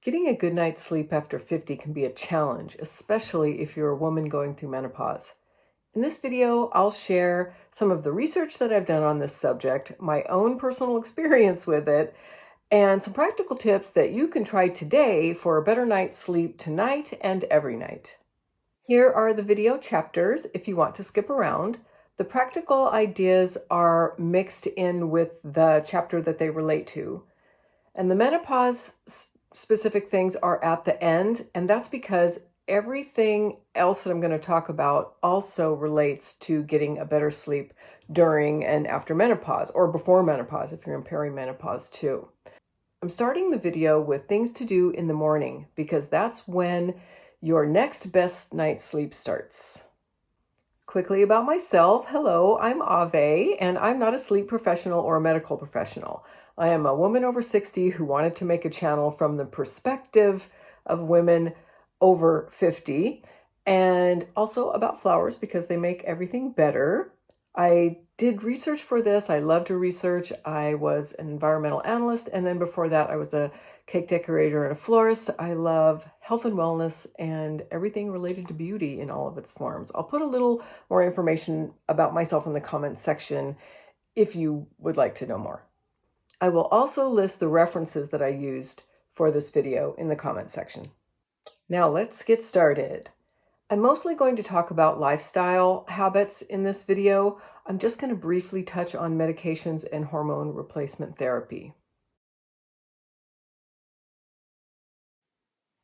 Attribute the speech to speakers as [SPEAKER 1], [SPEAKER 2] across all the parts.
[SPEAKER 1] Getting a good night's sleep after 50 can be a challenge, especially if you're a woman going through menopause. In this video, I'll share some of the research that I've done on this subject, my own personal experience with it, and some practical tips that you can try today for a better night's sleep tonight and every night. Here are the video chapters if you want to skip around. The practical ideas are mixed in with the chapter that they relate to. And the menopause specific things are at the end, and that's because everything else that I'm going to talk about also relates to getting a better sleep during and after menopause, or before menopause if you're in perimenopause too. I'm starting the video with things to do in the morning because that's when your next best night's sleep starts. Quickly about myself. Hello, I'm Ave, and I'm not a sleep professional or a medical professional. I am a woman over 60 who wanted to make a channel from the perspective of women over 50, and also about flowers because they make everything better. I did research for this. I love to research. I was an environmental analyst, and then before that I was a cake decorator and a florist. I love health and wellness and everything related to beauty in all of its forms. I'll put a little more information about myself in the comments section if you would like to know more. I will also list the references that I used for this video in the comment section. Now let's get started. I'm mostly going to talk about lifestyle habits in this video. I'm just going to briefly touch on medications and hormone replacement therapy.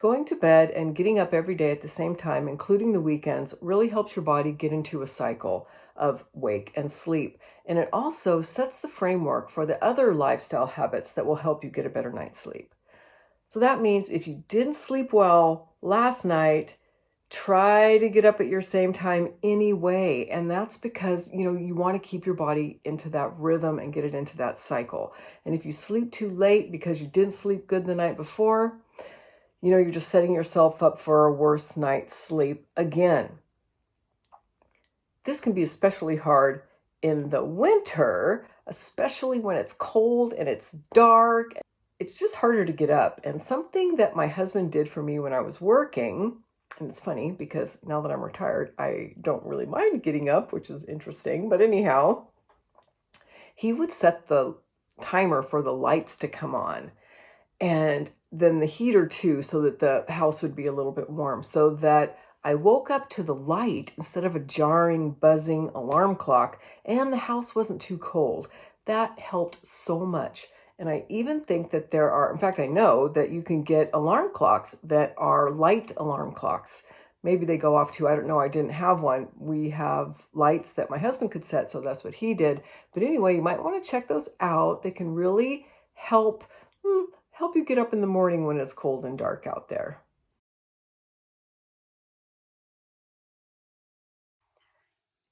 [SPEAKER 1] Going to bed and getting up every day at the same time, including the weekends, really helps your body get into a cycle of wake and sleep. And it also sets the framework for the other lifestyle habits that will help you get a better night's sleep. So that means if you didn't sleep well last night, try to get up at your same time anyway. And that's because, you want to keep your body into that rhythm and get it into that cycle. And if you sleep too late because you didn't sleep good the night before, you're just setting yourself up for a worse night's sleep again. This can be especially hard in the winter, especially when it's cold and it's dark. It's just harder to get up. And something that my husband did for me when I was working, and it's funny because now that I'm retired, I don't really mind getting up, which is interesting. But anyhow, he would set the timer for the lights to come on, and then the heater too, so that the house would be a little bit warm, so that I woke up to the light instead of a jarring, buzzing alarm clock, and the house wasn't too cold. That helped so much. And I even think that in fact, I know that you can get alarm clocks that are light alarm clocks. Maybe they go off too. I don't know. I didn't have one. We have lights that my husband could set, so that's what he did. But anyway, you might want to check those out. They can really help you get up in the morning when it's cold and dark out there.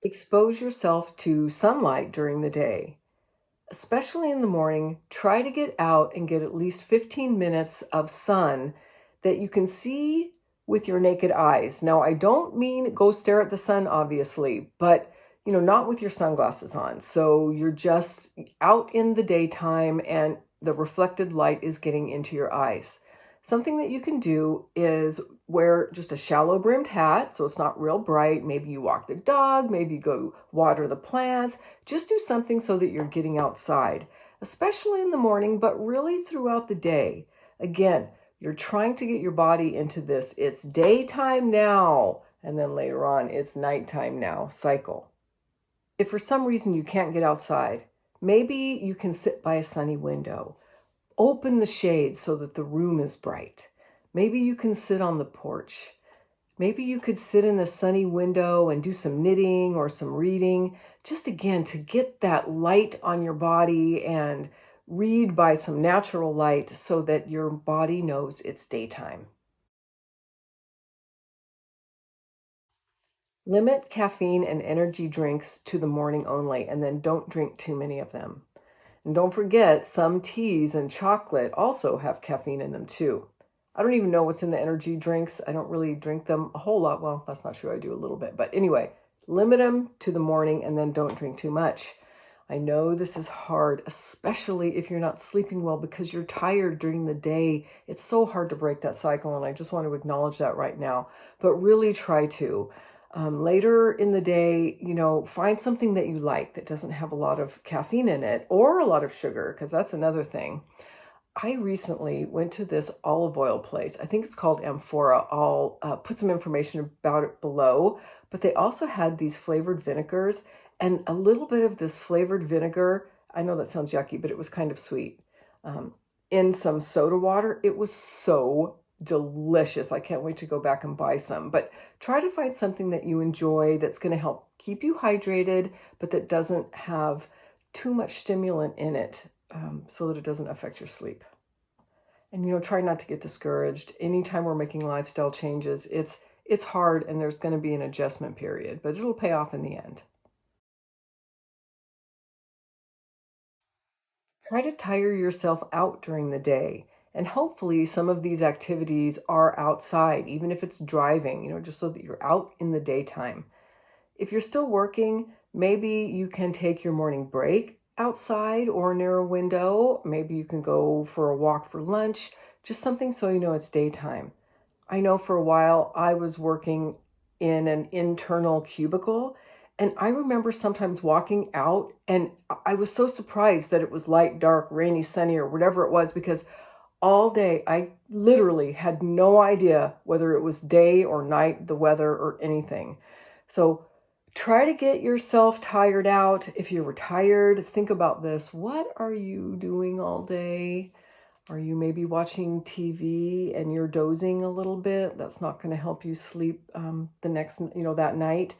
[SPEAKER 1] Expose yourself to sunlight during the day. Especially in the morning, try to get out and get at least 15 minutes of sun that you can see with your naked eyes. Now, I don't mean go stare at the sun, obviously, but not with your sunglasses on. So you're just out in the daytime and the reflected light is getting into your eyes. Something that you can do is wear just a shallow brimmed hat so it's not real bright. Maybe you walk the dog, maybe you go water the plants. Just do something so that you're getting outside, especially in the morning, but really throughout the day. Again, you're trying to get your body into this, it's daytime now, and then later on, it's nighttime now cycle. If for some reason you can't get outside, maybe you can sit by a sunny window. Open the shades so that the room is bright. Maybe you can sit on the porch. Maybe you could sit in the sunny window and do some knitting or some reading, just again to get that light on your body and read by some natural light so that your body knows it's daytime. Limit caffeine and energy drinks to the morning only, and then don't drink too many of them. And don't forget, some teas and chocolate also have caffeine in them too. I don't even know what's in the energy drinks. I don't really drink them a whole lot. Well, that's not true. I do a little bit. But anyway, limit them to the morning and then don't drink too much. I know this is hard, especially if you're not sleeping well because you're tired during the day. It's so hard to break that cycle, and I just want to acknowledge that right now. But really try to. Later in the day, find something that you like that doesn't have a lot of caffeine in it or a lot of sugar, because that's another thing. I recently went to this olive oil place. I think it's called Amphora. I'll put some information about it below. But they also had these flavored vinegars, and a little bit of this flavored vinegar, I know that sounds yucky, but it was kind of sweet, in some soda water. It was so delicious. I can't wait to go back and buy some. But try to find something that you enjoy that's going to help keep you hydrated, but that doesn't have too much stimulant in it, so that it doesn't affect your sleep. And try not to get discouraged. Anytime we're making lifestyle changes, it's hard, and there's going to be an adjustment period, but it'll pay off in the end. Try to tire yourself out during the day. And hopefully some of these activities are outside, even if it's driving, just so that you're out in the daytime. If you're still working, maybe you can take your morning break outside or near a window. Maybe you can go for a walk for lunch, just something so you know it's daytime. I know for a while I was working in an internal cubicle, and I remember sometimes walking out and I was so surprised that it was light, dark, rainy, sunny, or whatever it was, because all day I literally had no idea whether it was day or night, the weather, or anything. So try to get yourself tired out. If you're retired, think about this. What are you doing all day? Are you maybe watching TV and you're dozing a little bit? That's not going to help you sleep the next, that night.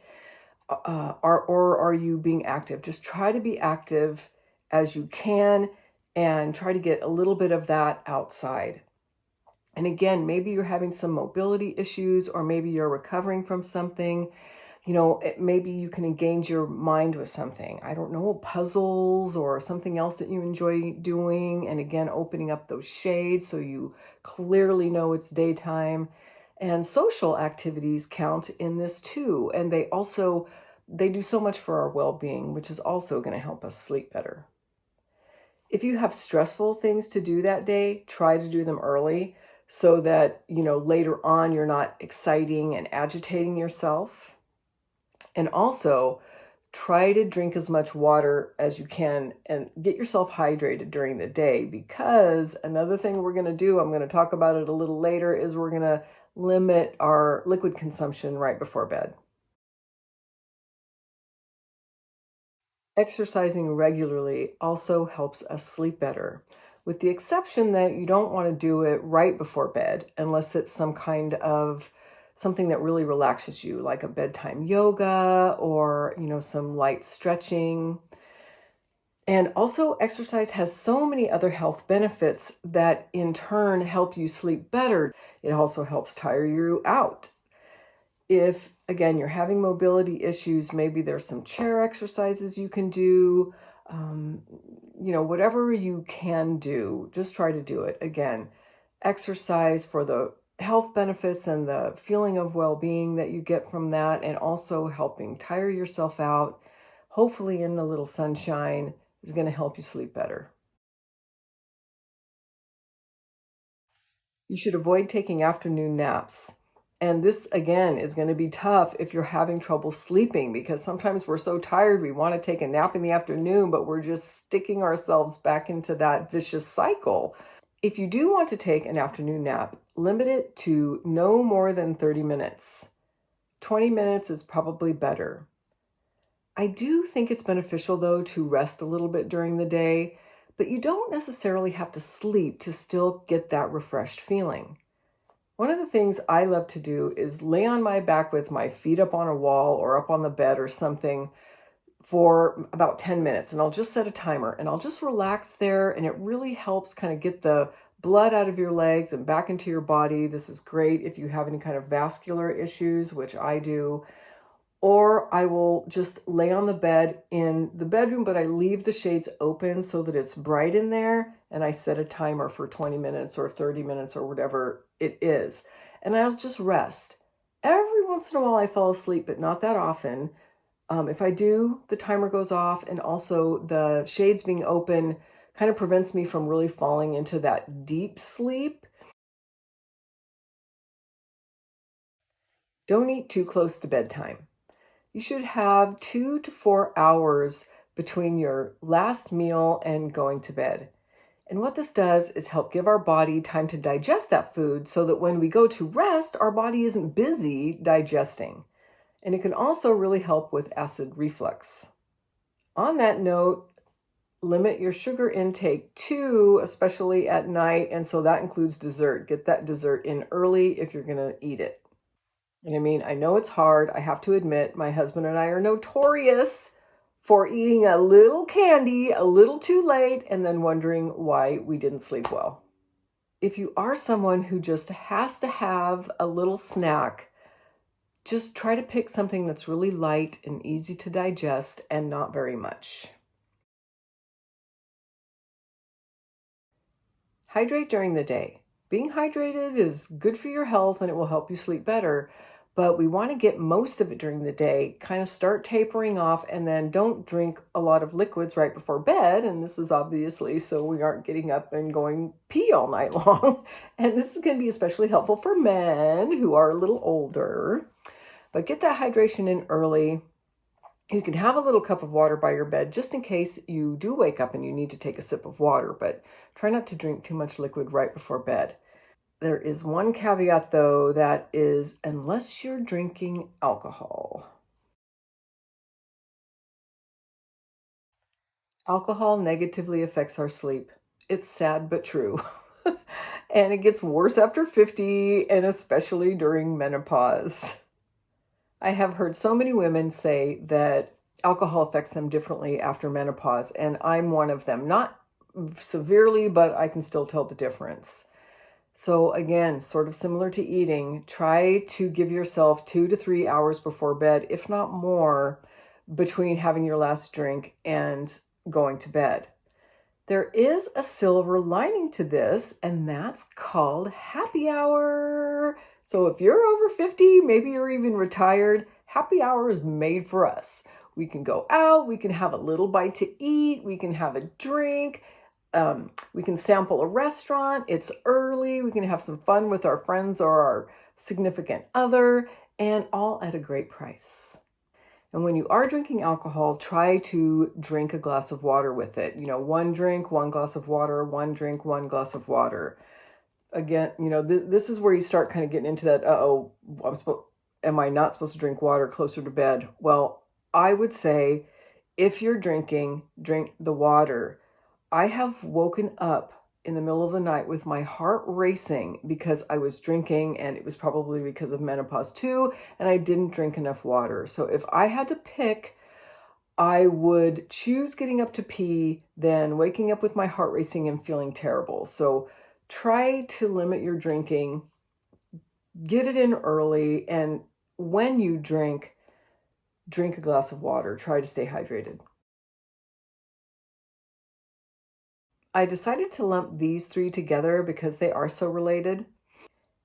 [SPEAKER 1] Or are you being active? Just try to be active as you can and try to get a little bit of that outside. And again, maybe you're having some mobility issues, or maybe you're recovering from something. Maybe you can engage your mind with something. I don't know, puzzles or something else that you enjoy doing. And again, opening up those shades so you clearly know it's daytime. And social activities count in this too. And they do so much for our well-being, which is also going to help us sleep better. If you have stressful things to do that day, try to do them early so that, later on you're not exciting and agitating yourself. And also try to drink as much water as you can and get yourself hydrated during the day, because another thing we're going to do, I'm going to talk about it a little later, is we're going to limit our liquid consumption right before bed. Exercising regularly also helps us sleep better, with the exception that you don't want to do it right before bed unless it's something that really relaxes you, like a bedtime yoga or, some light stretching. And also, exercise has so many other health benefits that in turn help you sleep better. It also helps tire you out. If, again, you're having mobility issues, maybe there's some chair exercises you can do. Whatever you can do, just try to do it. Again, exercise for the health benefits and the feeling of well-being that you get from that, and also helping tire yourself out, hopefully in a little sunshine, is going to help you sleep better. You should avoid taking afternoon naps. And this, again, is going to be tough if you're having trouble sleeping, because sometimes we're so tired we want to take a nap in the afternoon, but we're just sticking ourselves back into that vicious cycle. If you do want to take an afternoon nap, limit it to no more than 30 minutes. 20 minutes is probably better. I do think it's beneficial, though, to rest a little bit during the day, but you don't necessarily have to sleep to still get that refreshed feeling. One of the things I love to do is lay on my back with my feet up on a wall or up on the bed or something for about 10 minutes. And I'll just set a timer and I'll just relax there. And it really helps kind of get the blood out of your legs and back into your body. This is great if you have any kind of vascular issues, which I do. Or I will just lay on the bed in the bedroom, but I leave the shades open so that it's bright in there, and I set a timer for 20 minutes or 30 minutes or whatever it is. And I'll just rest. Every once in a while I fall asleep, but not that often. If I do, the timer goes off, and also the shades being open kind of prevents me from really falling into that deep sleep. Don't eat too close to bedtime. You should have 2 to 4 hours between your last meal and going to bed. And what this does is help give our body time to digest that food so that when we go to rest, our body isn't busy digesting. And it can also really help with acid reflux. On that note, limit your sugar intake too, especially at night. And so that includes dessert. Get that dessert in early if you're going to eat it. And I mean, I know it's hard. I have to admit, my husband and I are notorious for eating a little candy a little too late and then wondering why we didn't sleep well. If you are someone who just has to have a little snack, just try to pick something that's really light and easy to digest and not very much. Hydrate during the day. Being hydrated is good for your health and it will help you sleep better, but we want to get most of it during the day, kind of start tapering off, and then don't drink a lot of liquids right before bed. And this is obviously so we aren't getting up and going pee all night long. And this is going to be especially helpful for men who are a little older. But get that hydration in early. You can have a little cup of water by your bed just in case you do wake up and you need to take a sip of water, but try not to drink too much liquid right before bed. There is one caveat though, that is unless you're drinking alcohol. Alcohol negatively affects our sleep. It's sad but true. And it gets worse after 50 and especially during menopause. I have heard so many women say that alcohol affects them differently after menopause, and I'm one of them. Not severely, but I can still tell the difference. So again, sort of similar to eating, try to give yourself 2 to 3 hours before bed, if not more, between having your last drink and going to bed. There is a silver lining to this, and that's called happy hour. So if you're over 50, maybe you're even retired, happy hour is made for us. We can go out, we can have a little bite to eat, we can have a drink, we can sample a restaurant, it's early, we can have some fun with our friends or our significant other, and all at a great price. And when you are drinking alcohol, try to drink a glass of water with it. One drink, one glass of water, one drink, one glass of water. Again, this is where you start kind of getting into that, am I not supposed to drink water closer to bed? Well, I would say if you're drinking, drink the water. I have woken up in the middle of the night with my heart racing because I was drinking, and it was probably because of menopause too, and I didn't drink enough water. So if I had to pick, I would choose getting up to pee than waking up with my heart racing and feeling terrible. So try to limit your drinking, get it in early, and when you drink a glass of water. Try to stay hydrated. I decided to lump these three together because they are so related.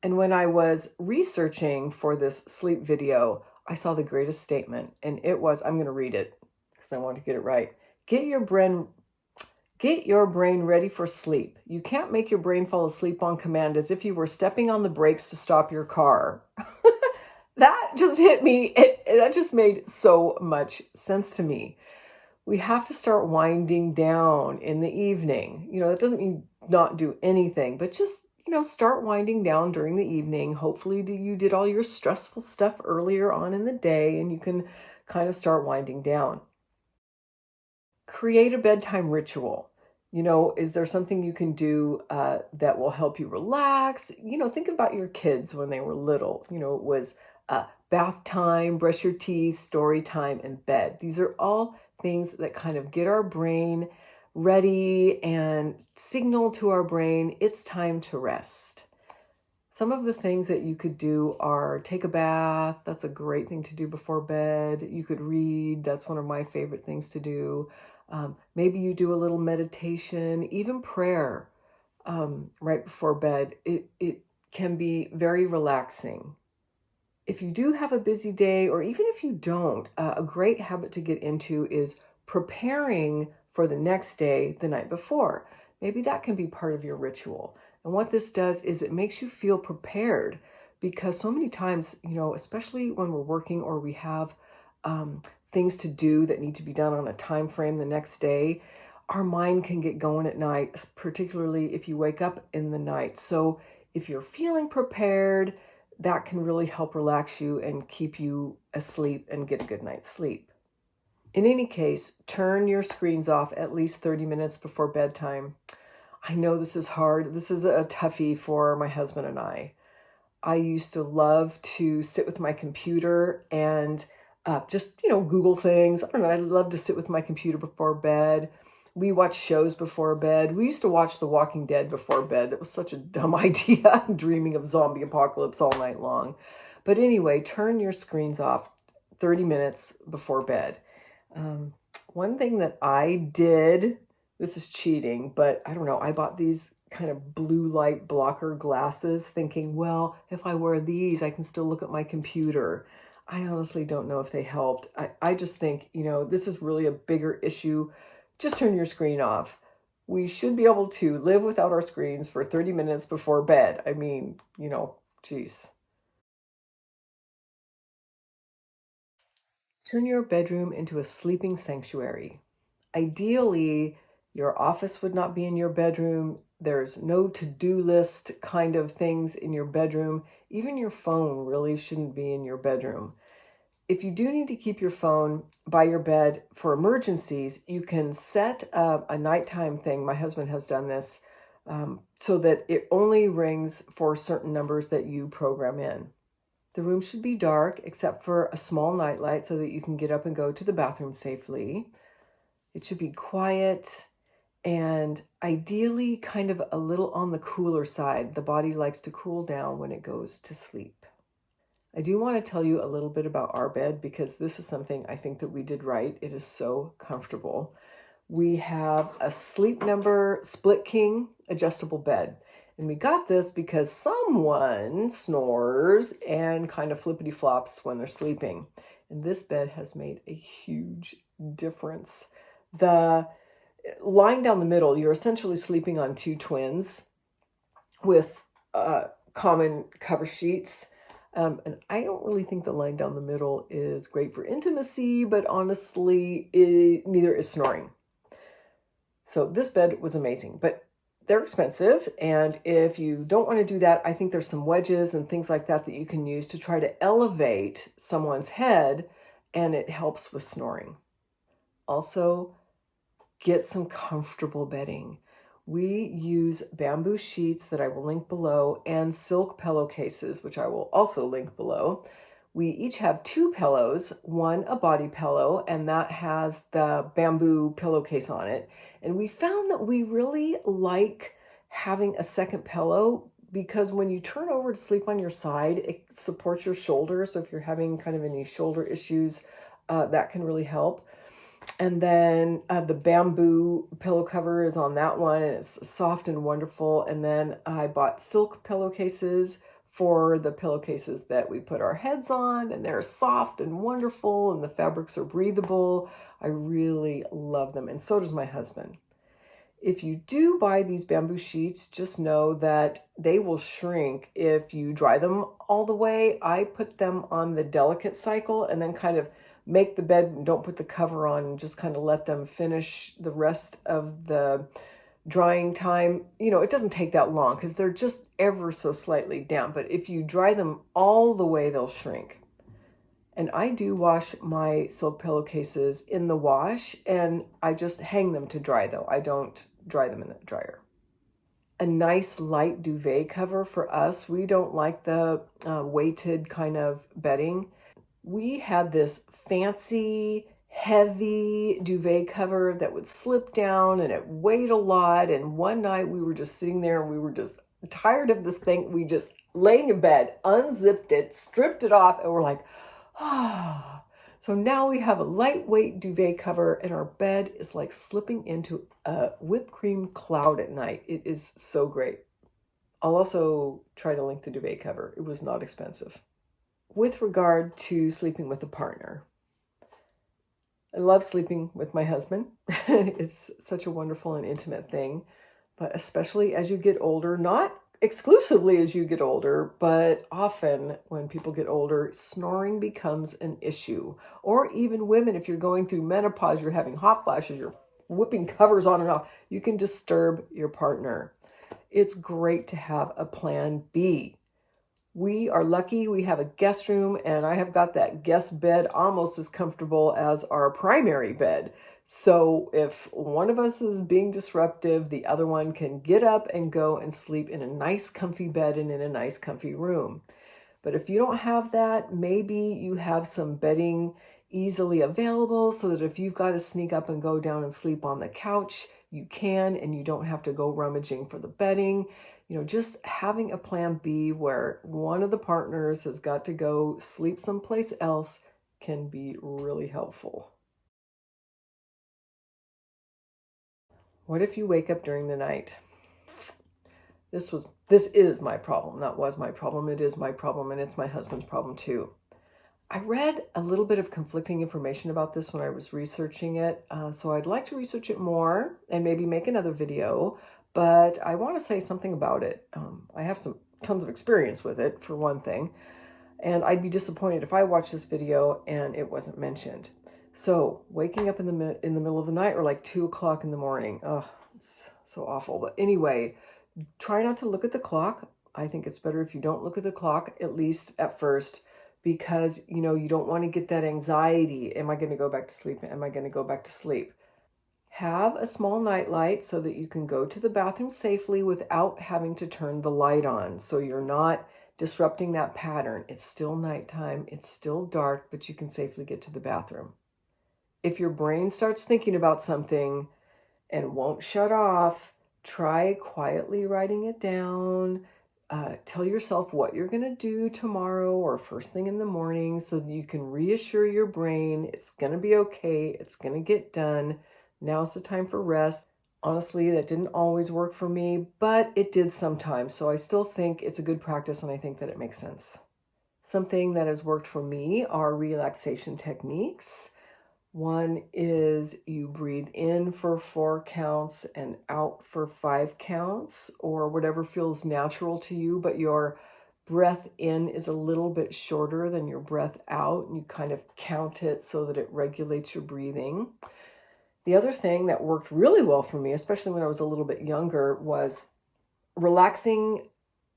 [SPEAKER 1] And when I was researching for this sleep video, I saw the greatest statement, and it was, I'm going to read it because I want to get it right. Get your brain ready for sleep. You can't make your brain fall asleep on command as if you were stepping on the brakes to stop your car. That just hit me. That just made so much sense to me. We have to start winding down in the evening. That doesn't mean not do anything, but just, start winding down during the evening. Hopefully you did all your stressful stuff earlier on in the day and you can kind of start winding down. Create a bedtime ritual. Is there something you can do that will help you relax? Think about your kids when they were little. It was bath time, brush your teeth, story time, and bed. These are all things that kind of get our brain ready and signal to our brain it's time to rest. Some of the things that you could do are take a bath. That's a great thing to do before bed. You could read. That's one of my favorite things to do. Maybe you do a little meditation, even prayer right before bed. It can be very relaxing. If you do have a busy day, or even if you don't, a great habit to get into is preparing for the next day the night before. Maybe that can be part of your ritual. And what this does is it makes you feel prepared, because so many times, especially when we're working or we have things to do that need to be done on a time frame the next day, our mind can get going at night, particularly if you wake up in the night. So if you're feeling prepared, that can really help relax you and keep you asleep and get a good night's sleep. In any case, turn your screens off at least 30 minutes before bedtime. I know this is hard. This is a toughie for my husband and I. I used to love to sit with my computer and just, Google things. I don't know. I love to sit with my computer before bed. We watch shows before bed. We used to watch The Walking Dead before bed. That was such a dumb idea, dreaming of zombie apocalypse all night long. But anyway, turn your screens off 30 minutes before bed. One thing that I did, this is cheating, but I don't know, I bought these kind of blue light blocker glasses thinking, well, if I wear these, I can still look at my computer. I honestly don't know if they helped. I just think, this is really a bigger issue. Just turn your screen off. We should be able to live without our screens for 30 minutes before bed. I mean, geez. Turn your bedroom into a sleeping sanctuary. Ideally, your office would not be in your bedroom. There's no to-do list kind of things in your bedroom. Even your phone really shouldn't be in your bedroom. If you do need to keep your phone by your bed for emergencies, you can set up a nighttime thing. My husband has done this so that it only rings for certain numbers that you program in. The room should be dark except for a small nightlight so that you can get up and go to the bathroom safely. It should be quiet and ideally kind of a little on the cooler side. The body likes to cool down when it goes to sleep. I do want to tell you a little bit about our bed because this is something I think that we did right. It is so comfortable. We have a Sleep Number split king adjustable bed. And we got this because someone snores and kind of flippity flops when they're sleeping. And this bed has made a huge difference. The lying down the middle, you're essentially sleeping on two twins with common cover sheets. And I don't really think the lying down the middle is great for intimacy, but honestly, neither is snoring. So this bed was amazing, but they're expensive. And if you don't want to do that, I think there's some wedges and things like that you can use to try to elevate someone's head, and it helps with snoring. Also, get some comfortable bedding. We use bamboo sheets that I will link below and silk pillowcases, which I will also link below. We each have two pillows, one a body pillow, and that has the bamboo pillowcase on it. And we found that we really like having a second pillow because when you turn over to sleep on your side, it supports your shoulder. So if you're having kind of any shoulder issues, that can really help. And then the bamboo pillow cover is on that one, and it's soft and wonderful. And then I bought silk pillowcases for the pillowcases that we put our heads on, and they're soft and wonderful, and the fabrics are breathable. I really love them, and so does my husband. If you do buy these bamboo sheets, just know that they will shrink if you dry them all the way. I put them on the delicate cycle and then kind of make the bed and don't put the cover on and just kind of let them finish the rest of the drying time. It doesn't take that long because they're just ever so slightly damp. But if you dry them all the way, they'll shrink. And I do wash my silk pillowcases in the wash, and I just hang them to dry though. I don't dry them in the dryer. A nice light duvet cover for us. We don't like the weighted kind of bedding. We had this fancy, heavy duvet cover that would slip down and it weighed a lot. And one night we were just sitting there and we were just tired of this thing. We just laying in bed, unzipped it, stripped it off, and we're like, ah. So now we have a lightweight duvet cover and our bed is like slipping into a whipped cream cloud at night. It is so great. I'll also try to link the duvet cover. It was not expensive. with regard to sleeping with a partner. I love sleeping with my husband. It's such a wonderful and intimate thing, but especially as you get older, not exclusively as you get older, but often when people get older, snoring becomes an issue. Or even women, if you're going through menopause, you're having hot flashes, you're whipping covers on and off, you can disturb your partner. It's great to have a plan B. We are lucky we have a guest room, and I have got that guest bed almost as comfortable as our primary bed. So if one of us is being disruptive, the other one can get up and go and sleep in a nice comfy bed and in a nice comfy room. But if you don't have that, maybe you have some bedding easily available so that if you've got to sneak up and go down and sleep on the couch, you can, and you don't have to go rummaging for the bedding. Just having a plan B where one of the partners has got to go sleep someplace else can be really helpful. What if you wake up during the night? This is my problem. That was my problem. It is my problem, and it's my husband's problem too. I read a little bit of conflicting information about this when I was researching it, so I'd like to research it more and maybe make another video, but I want to say something about it. I have tons of experience with it, for one thing, and I'd be disappointed if I watched this video and it wasn't mentioned. So waking up in the middle of the night, or like 2 o'clock in the morning, it's so awful. But anyway, try not to look at the clock. I think it's better if you don't look at the clock, at least at first, because you don't want to get that anxiety. Am I going to go back to sleep? Am I going to go back to sleep? Have a small night light so that you can go to the bathroom safely without having to turn the light on, so you're not disrupting that pattern. It's still nighttime, it's still dark, but you can safely get to the bathroom. If your brain starts thinking about something and won't shut off, try quietly writing it down. Tell yourself what you're going to do tomorrow or first thing in the morning so that you can reassure your brain it's going to be okay, it's going to get done. Now's the time for rest. Honestly, that didn't always work for me, but it did sometimes. So I still think it's a good practice, and I think that it makes sense. Something that has worked for me are relaxation techniques. One is you breathe in for 4 counts and out for 5 counts, or whatever feels natural to you, but your breath in is a little bit shorter than your breath out, and you kind of count it so that it regulates your breathing. The other thing that worked really well for me, especially when I was a little bit younger, was relaxing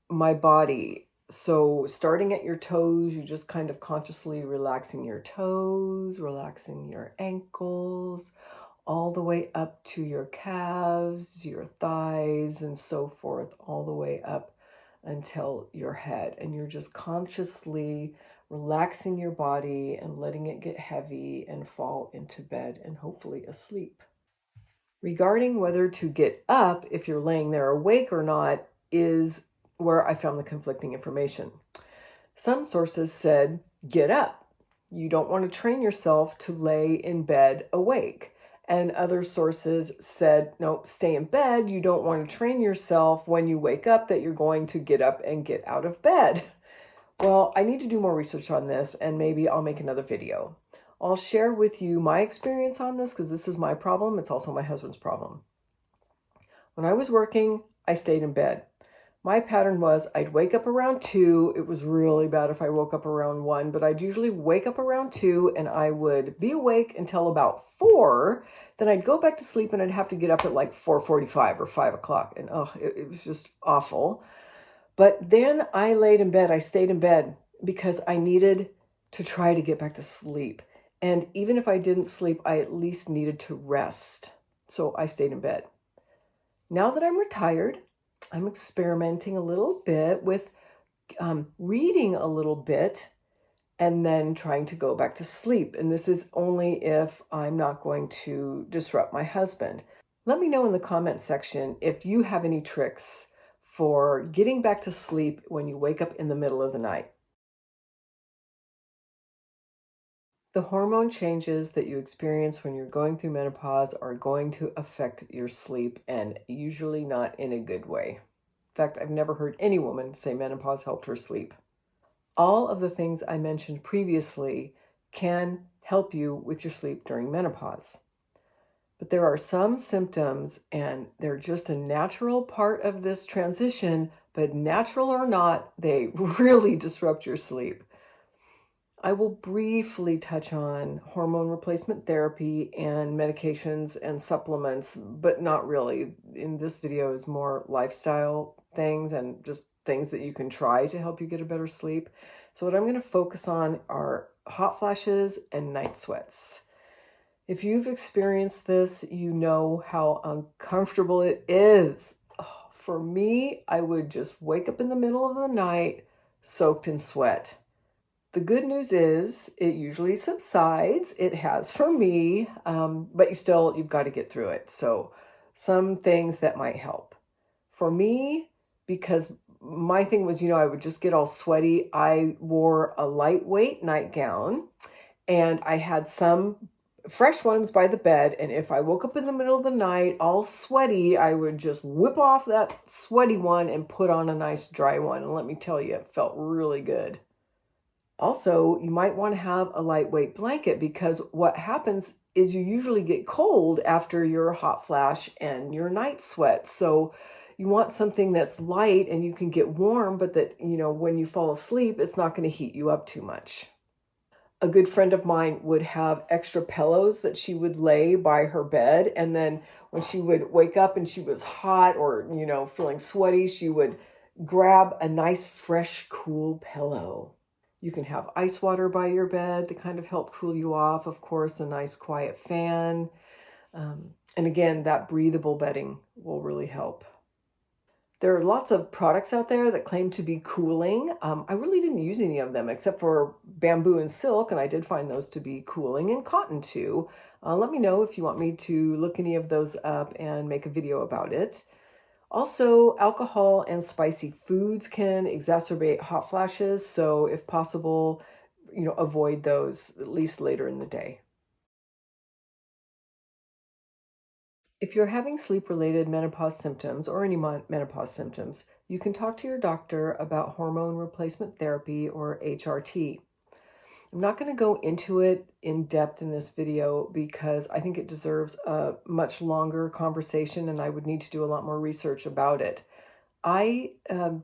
[SPEAKER 1] my body. So starting at your toes, you just kind of consciously relaxing your toes, relaxing your ankles, all the way up to your calves, your thighs, and so forth, all the way up until your head. And you're just consciously relaxing your body and letting it get heavy and fall into bed and hopefully asleep. Regarding whether to get up if you're laying there awake or not is where I found the conflicting information. Some sources said, get up. You don't want to train yourself to lay in bed awake. And other sources said, no, stay in bed. You don't want to train yourself when you wake up that you're going to get up and get out of bed. Well, I need to do more research on this, and maybe I'll make another video. I'll share with you my experience on this because this is my problem. It's also my husband's problem. When I was working, I stayed in bed. My pattern was I'd wake up around 2. It was really bad if I woke up around 1, but I'd usually wake up around 2 and I would be awake until about 4. Then I'd go back to sleep and I'd have to get up at like 4:45 or 5 o'clock. And it was just awful. But then I laid in bed. I stayed in bed because I needed to try to get back to sleep. And even if I didn't sleep, I at least needed to rest. So I stayed in bed. Now that I'm retired, I'm experimenting a little bit with reading a little bit and then trying to go back to sleep. And this is only if I'm not going to disrupt my husband. Let me know in the comment section if you have any tricks for getting back to sleep when you wake up in the middle of the night. The hormone changes that you experience when you're going through menopause are going to affect your sleep, and usually not in a good way. In fact, I've never heard any woman say menopause helped her sleep. All of the things I mentioned previously can help you with your sleep during menopause. But there are some symptoms, and they're just a natural part of this transition, but natural or not, they really disrupt your sleep. I will briefly touch on hormone replacement therapy and medications and supplements, but not really. In this video is more lifestyle things and just things that you can try to help you get a better sleep. So what I'm going to focus on are hot flashes and night sweats. If you've experienced this, you know how uncomfortable it is. For me, I would just wake up in the middle of the night soaked in sweat. The good news is it usually subsides. It has for me, but you've got to get through it. So some things that might help. For me, because my thing was, I would just get all sweaty, I wore a lightweight nightgown, and I had some fresh ones by the bed. And if I woke up in the middle of the night all sweaty, I would just whip off that sweaty one and put on a nice dry one. And let me tell you, it felt really good. Also, you might want to have a lightweight blanket, because what happens is you usually get cold after your hot flash and your night sweat. So you want something that's light and you can get warm, but that, when you fall asleep, it's not going to heat you up too much. A good friend of mine would have extra pillows that she would lay by her bed. And then when she would wake up and she was hot or, feeling sweaty, she would grab a nice, fresh, cool pillow. You can have ice water by your bed to kind of help cool you off. Of course, a nice quiet fan. And again, that breathable bedding will really help. There are lots of products out there that claim to be cooling. I really didn't use any of them except for bamboo and silk, and I did find those to be cooling, and cotton too. Let me know if you want me to look any of those up and make a video about it. Also, alcohol and spicy foods can exacerbate hot flashes, so if possible, avoid those at least later in the day. If you're having sleep-related menopause symptoms or any menopause symptoms, you can talk to your doctor about hormone replacement therapy, or HRT. I'm not going to go into it in depth in this video because I think it deserves a much longer conversation and I would need to do a lot more research about it. I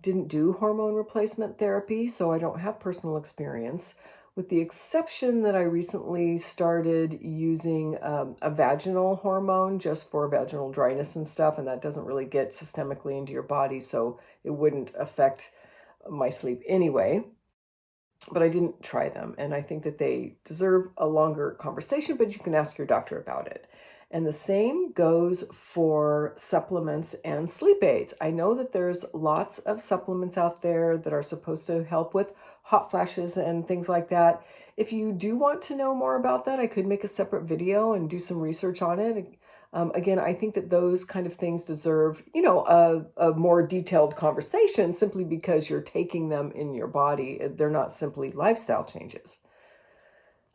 [SPEAKER 1] didn't do hormone replacement therapy, so I don't have personal experience, with the exception that I recently started using a vaginal hormone just for vaginal dryness and stuff, and that doesn't really get systemically into your body, so it wouldn't affect my sleep anyway. But I didn't try them, and I think that they deserve a longer conversation, but you can ask your doctor about it. And the same goes for supplements and sleep aids. I know that there's lots of supplements out there that are supposed to help with hot flashes and things like that. If you do want to know more about that, I could make a separate video and do some research on it. Again, I think that those kind of things deserve, a more detailed conversation, simply because you're taking them in your body. They're not simply lifestyle changes.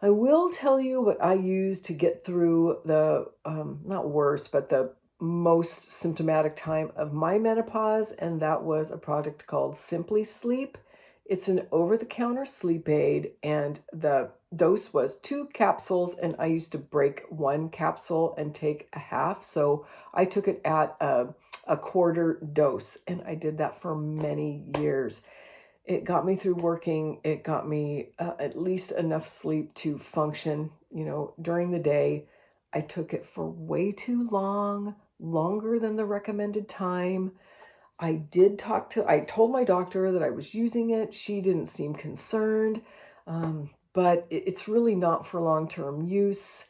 [SPEAKER 1] I will tell you what I use to get through the, not worst, but the most symptomatic time of my menopause, and that was a product called Simply Sleep. It's an over-the-counter sleep aid, and the dose was 2 capsules, and I used to break 1 capsule and take a half. So I took it at a quarter dose, and I did that for many years. It got me through working. It got me at least enough sleep to function, during the day. I took it for way too long, longer than the recommended time. I told my doctor that I was using it. She didn't seem concerned, but it's really not for long-term use.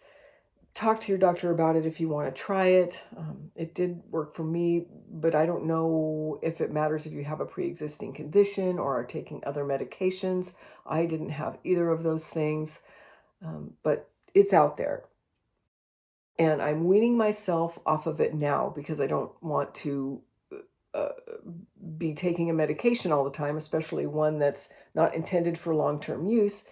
[SPEAKER 1] Talk to your doctor about it if you want to try it. It did work for me, but I don't know if it matters if you have a pre-existing condition or are taking other medications. I didn't have either of those things, but it's out there. And I'm weaning myself off of it now because I don't want to be taking a medication all the time, especially one that's not intended for long-term use.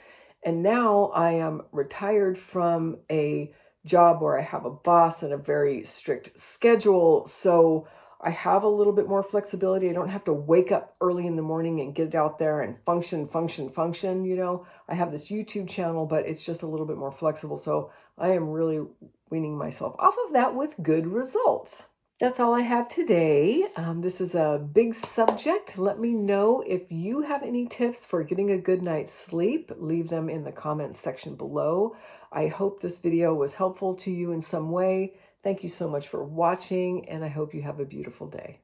[SPEAKER 1] And now I am retired from a job where I have a boss and a very strict schedule. So I have a little bit more flexibility. I don't have to wake up early in the morning and get out there and function. I have this YouTube channel, but it's just a little bit more flexible. So I am really weaning myself off of that with good results. That's all I have today. This is a big subject. Let me know if you have any tips for getting a good night's sleep. Leave them in the comments section below. I hope this video was helpful to you in some way. Thank you so much for watching, and I hope you have a beautiful day.